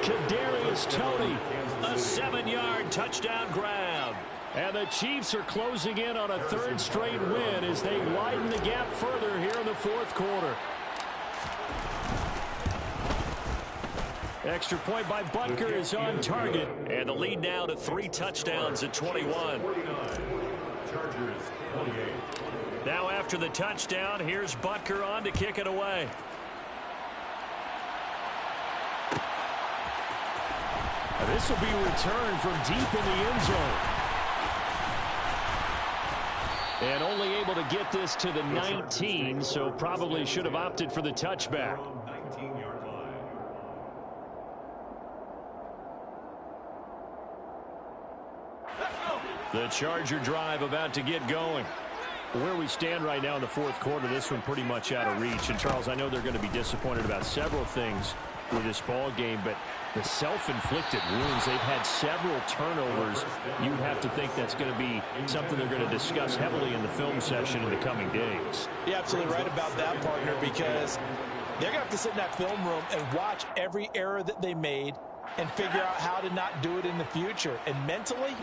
Kadarius Toney. A 7-yard touchdown grab. And the Chiefs are closing in on a 3rd straight win as they widen the gap further here in the 4th quarter. Extra point by Butker is on target. And the lead now to 3 touchdowns at 21. Now after the touchdown, here's Butker on to kick it away. This will be returned from deep in the end zone. And only able to get this to the 19, so probably should have opted for the touchback. The Charger drive about to get going. Where we stand right now in the 4th quarter, this one pretty much out of reach. And, Charles, I know they're going to be disappointed about several things with this ball game, but the self-inflicted wounds, they've had several turnovers. You'd have to think that's going to be something they're going to discuss heavily in the film session in the coming days. You're absolutely right about that, partner, because they're going to have to sit in that film room and watch every error that they made and figure out how to not do it in the future. And mentally,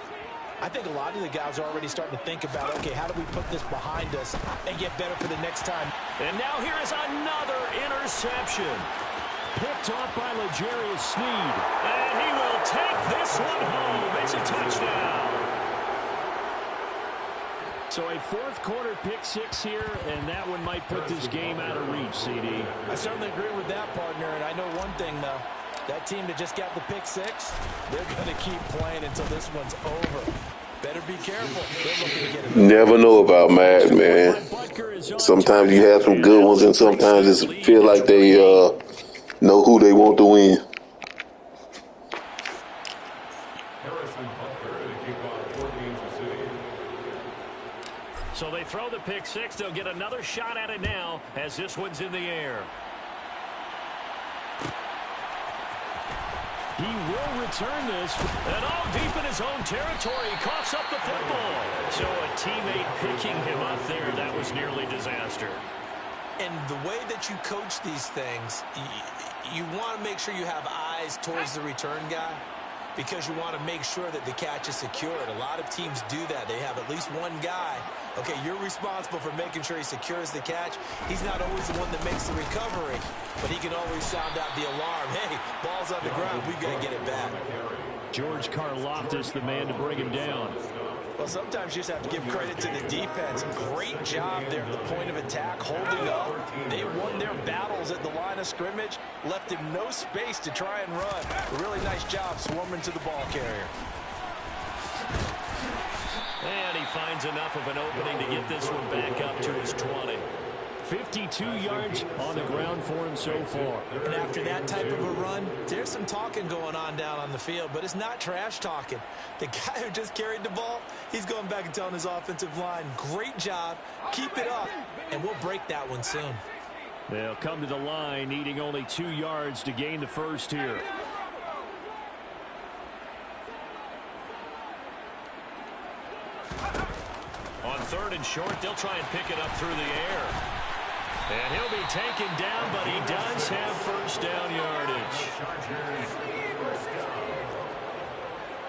I think a lot of the guys are already starting to think about, okay, how do we put this behind us and get better for the next time? And now here is another interception. Picked off by L'Jarius Sneed. And he will take this one home. It's a touchdown. So a fourth quarter pick six here, and that one might put this game out of reach, CD. I certainly agree with that, partner, and I know one thing, though. That team that just got the pick six, they're going to keep playing until this one's over. Better be careful. They're looking to get it. Never know about Madden, man. Sometimes you have some good ones, and sometimes it feel like they know who they want to win. So they throw the pick six. They'll get another shot at it now as this one's in the air. He will return this. And all deep in his own territory. Coughs up the football. So a teammate picking him up there. That was nearly disaster. And the way that you coach these things, you want to make sure you have eyes towards the return guy because you want to make sure that the catch is secured. A lot of teams do that. They have at least one guy. Okay, you're responsible for making sure he secures the catch. He's not always the one that makes the recovery, but he can always sound out the alarm. Hey, ball's on the ground. We've got to get it back. George Karlaftis, the man to bring him down. Well, sometimes you just have to give credit to the defense. Great job there at the point of attack, holding up. They won their battles at the line of scrimmage, left him no space to try and run. A really nice job swarming to the ball carrier. And he finds enough of an opening to get this one back up to his 20. 52 yards on the ground for him so far. And after that type of a run, there's some talking going on down on the field, but it's not trash talking. The guy who just carried the ball, he's going back and telling his offensive line, great job, keep it up, and we'll break that one soon. They'll come to the line, needing only 2 yards to gain the first here. On third and short, they'll try and pick it up through the air. And he'll be taken down, but he does have first down yardage.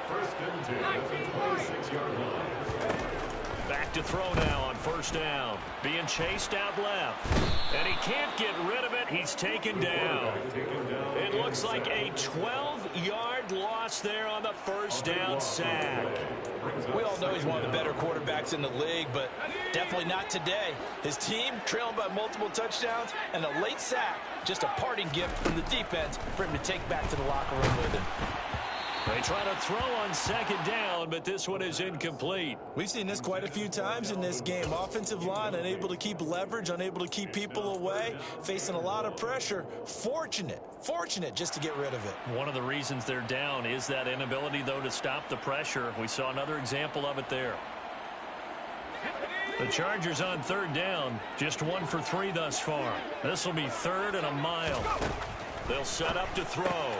First and 10 at the 26-yard line. Back to throw now on first down. Being chased out left. And he can't get rid of it. He's taken down. It looks like a 12-yard loss there on the first down sack. We all know he's one of the better quarterbacks in the league, but definitely not today. His team trailing by multiple touchdowns and a late sack. Just a parting gift from the defense for him to take back to the locker room with him. They try to throw on second down, but this one is incomplete. We've seen this quite a few times in this game. Offensive line unable to keep leverage, unable to keep people away, facing a lot of pressure. Fortunate just to get rid of it. One of the reasons they're down is that inability, though, to stop the pressure. We saw another example of it there. The Chargers on third down, just 1 for 3 thus far. This will be third and a mile. They'll set up to throw.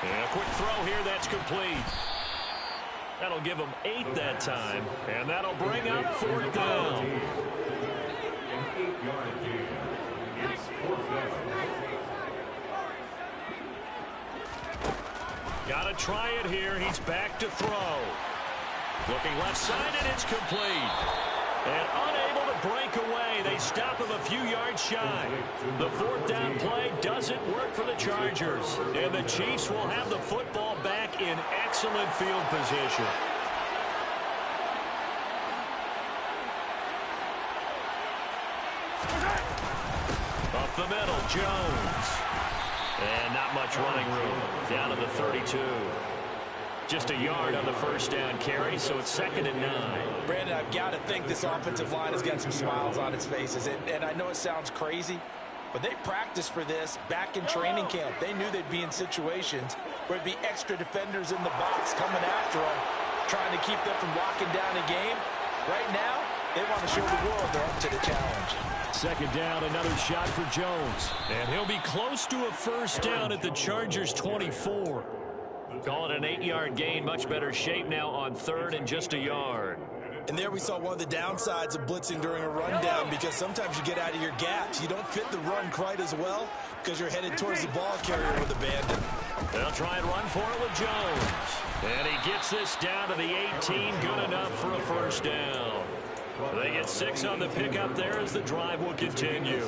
And a quick throw here that's complete. That'll give them 8 that time, and that'll bring up fourth down. An 8-yard gain. It's fourth down. Got to try it here. He's back to throw. Looking left side, and it's complete. And unable to break away. They stop him a few yards shy. The fourth down play doesn't work for the Chargers. And the Chiefs will have the football back in excellent field position. Up the middle, Jones. And not much running room. Down to the 32. Just a yard on the first down carry, so it's 2nd and 9. Brandon, I've got to think this offensive line has got some smiles on its faces. And I know it sounds crazy, but they practiced for this back in training camp. They knew they'd be in situations where it'd be extra defenders in the box coming after them, trying to keep them from locking down a game. Right now, They want to show the world they're up to the challenge. Second down, another shot for Jones. And he'll be close to a first down at the Chargers' 24. Call it an 8-yard gain. Much better shape now on third and just a yard. And there we saw one of the downsides of blitzing during a rundown, because sometimes you get out of your gaps. You don't fit the run quite as well because you're headed towards the ball carrier with a bandit. They'll try and run for it with Jones. And he gets this down to the 18. Good enough for a first down. They get 6 on the pickup there as the drive will continue.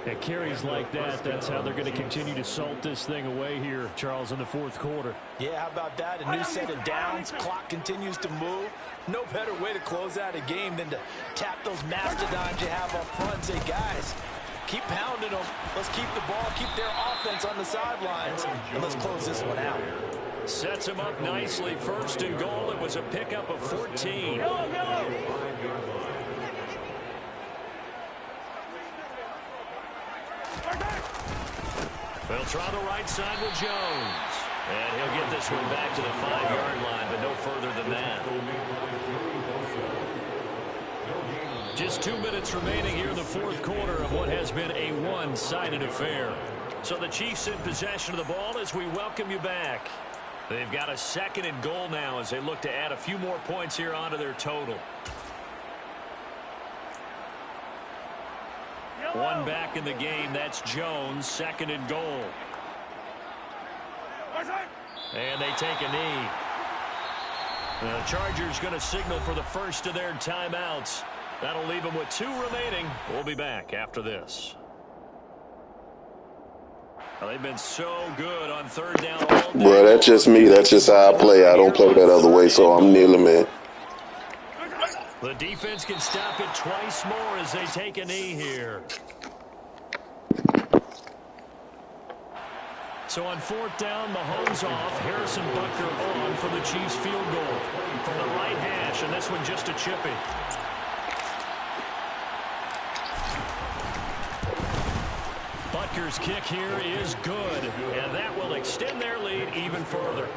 At carries like that, that's how they're going to continue to salt this thing away here, Charles, in the fourth quarter. Yeah, how about that? A new set of downs. Clock continues to move. No better way to close out a game than to tap those mastodons you have up front and say, guys, keep pounding them. Let's keep the ball, keep their offense on the sidelines, and let's close this one out. Sets him up nicely. First and goal. It was a pickup of 14. They'll try the right side with Jones. And he'll get this one back to the 5-yard line, but no further than that. Just 2 minutes remaining here in the fourth quarter of what has been a one-sided affair. So the Chiefs in possession of the ball as we welcome you back. They've got a second and goal now as they look to add a few more points here onto their total. One back in the game. That's Jones. Second and goal. And they take a knee. The Chargers going to signal for the first of their timeouts. That'll leave them with 2 remaining. We'll be back after this. Well, they've been so good on third down all day. Well, that's just me. That's just how I play. I don't play that other way, so I'm kneeling, man. The defense can stop it twice more as they take a knee here. So on fourth down, Mahomes off. Harrison Butker on for the Chiefs field goal from the right hash, and this one just a chippy. Butker's kick here is good, and that will extend their lead even further.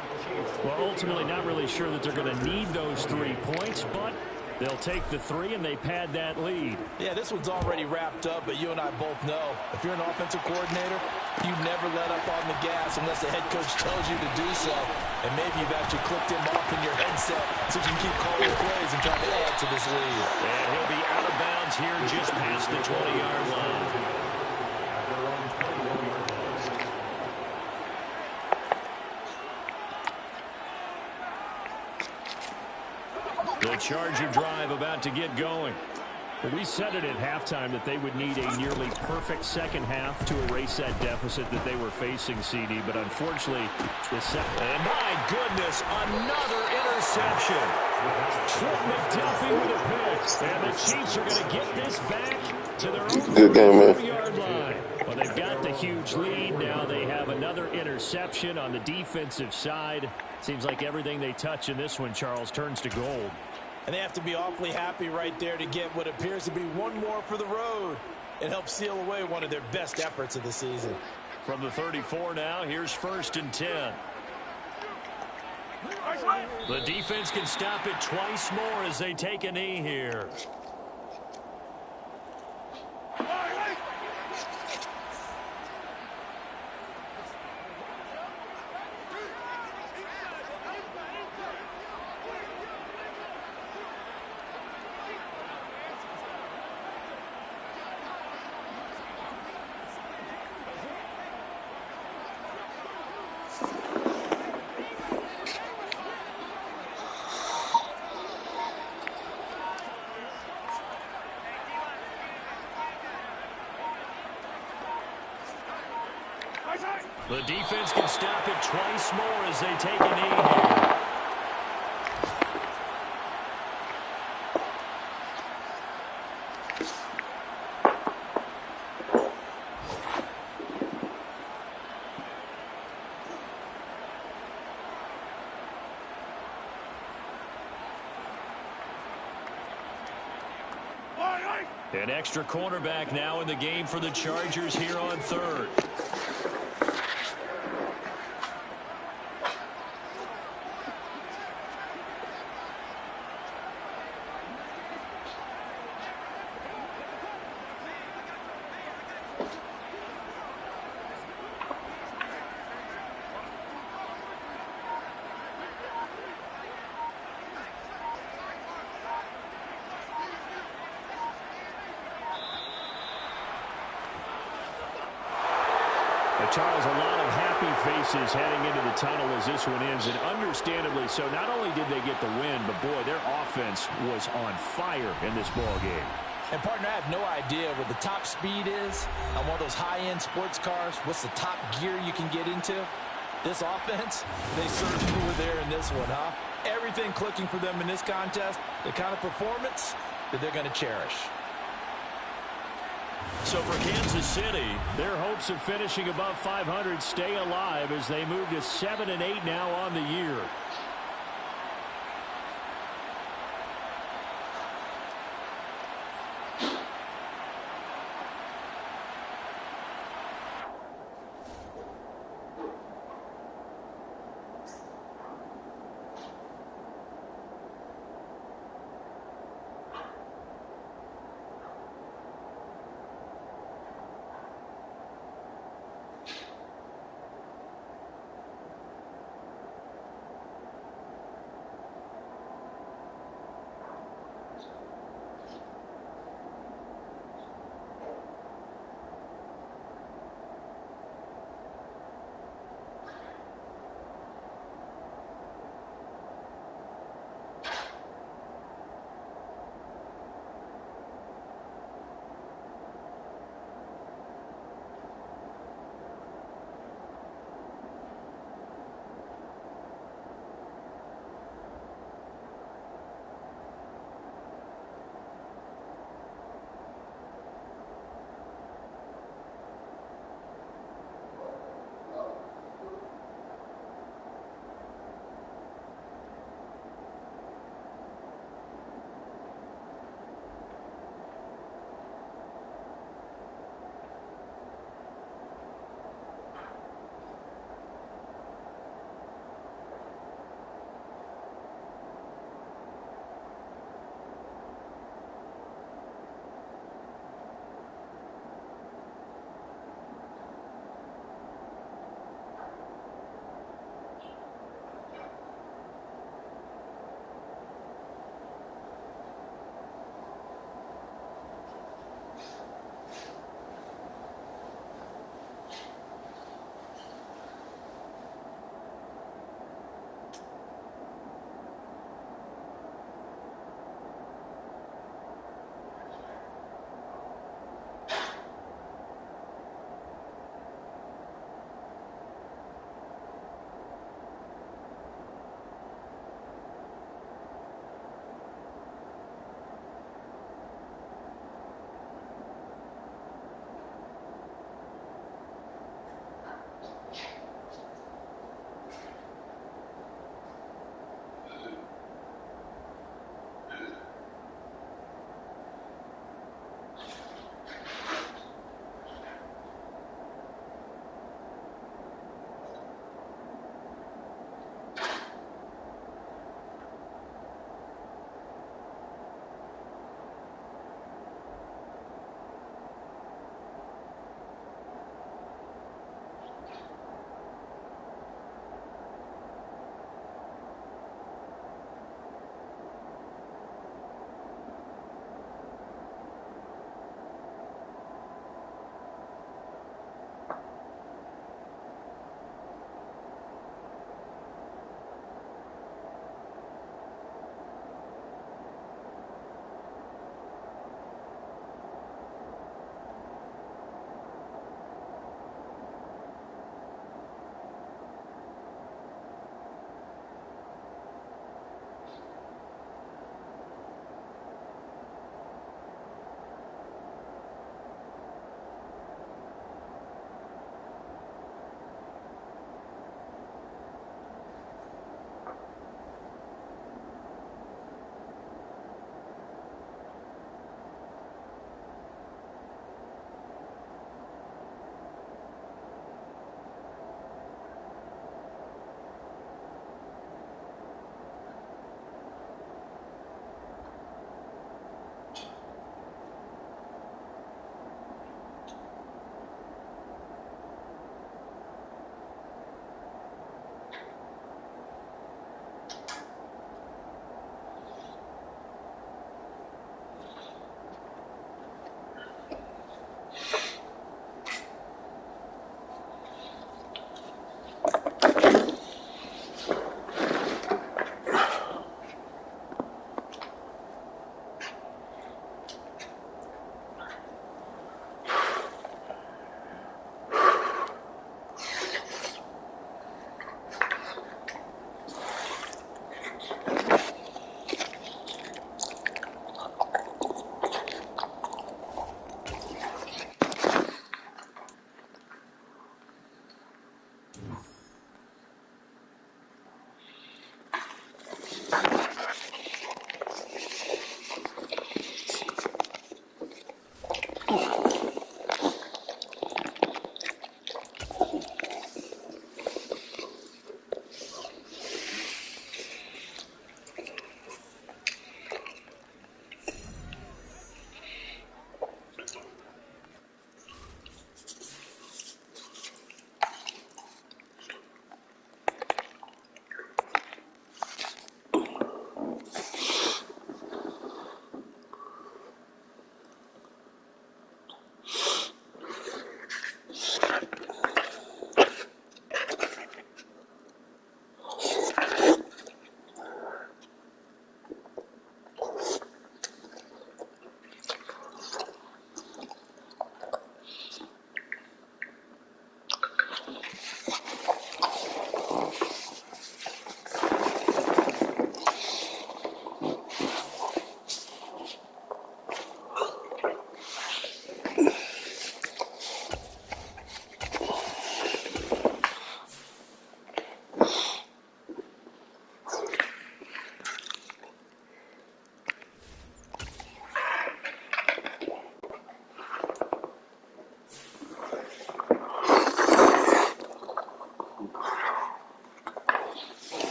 Well, ultimately not really sure that they're going to need those 3 points, but they'll take the 3 and they pad that lead. Yeah, this one's already wrapped up, but you and I both know if you're an offensive coordinator, you never let up on the gas unless the head coach tells you to do so. And maybe you've actually clicked him off in your headset so you can keep calling plays and trying to add to this lead. And he'll be out of bounds here just past the 20-yard line. The Charger drive about to get going. Well, we said it at halftime that they would need a nearly perfect second half to erase that deficit that they were facing, CD. But unfortunately, the second... And my goodness, another interception. Trent McDuffie with a pick. And the Chiefs are going to get this back to their own Good game, man. 4-yard line. Well, they've got the huge lead. Now they have another interception on the defensive side. Seems like everything they touch in this one, Charles, turns to gold. And they have to be awfully happy right there to get what appears to be one more for the road and help seal away one of their best efforts of the season. From the 34 now, here's first and 10. The defense can stop it twice more as they take a knee here. The defense can stop it twice more as they take a knee here. An extra cornerback now in the game for the Chargers here on third. Charles, a lot of happy faces heading into the tunnel as this one ends, and understandably so. Not only did they get the win, but, boy, their offense was on fire in this ball game. And, partner, I have no idea what the top speed is on one of those high-end sports cars. What's the top gear you can get into? This offense, they certainly were there in this one, huh? Everything clicking for them in this contest, the kind of performance that they're going to cherish. So for Kansas City, their hopes of finishing above 500 stay alive as they move to 7-8 now on the year.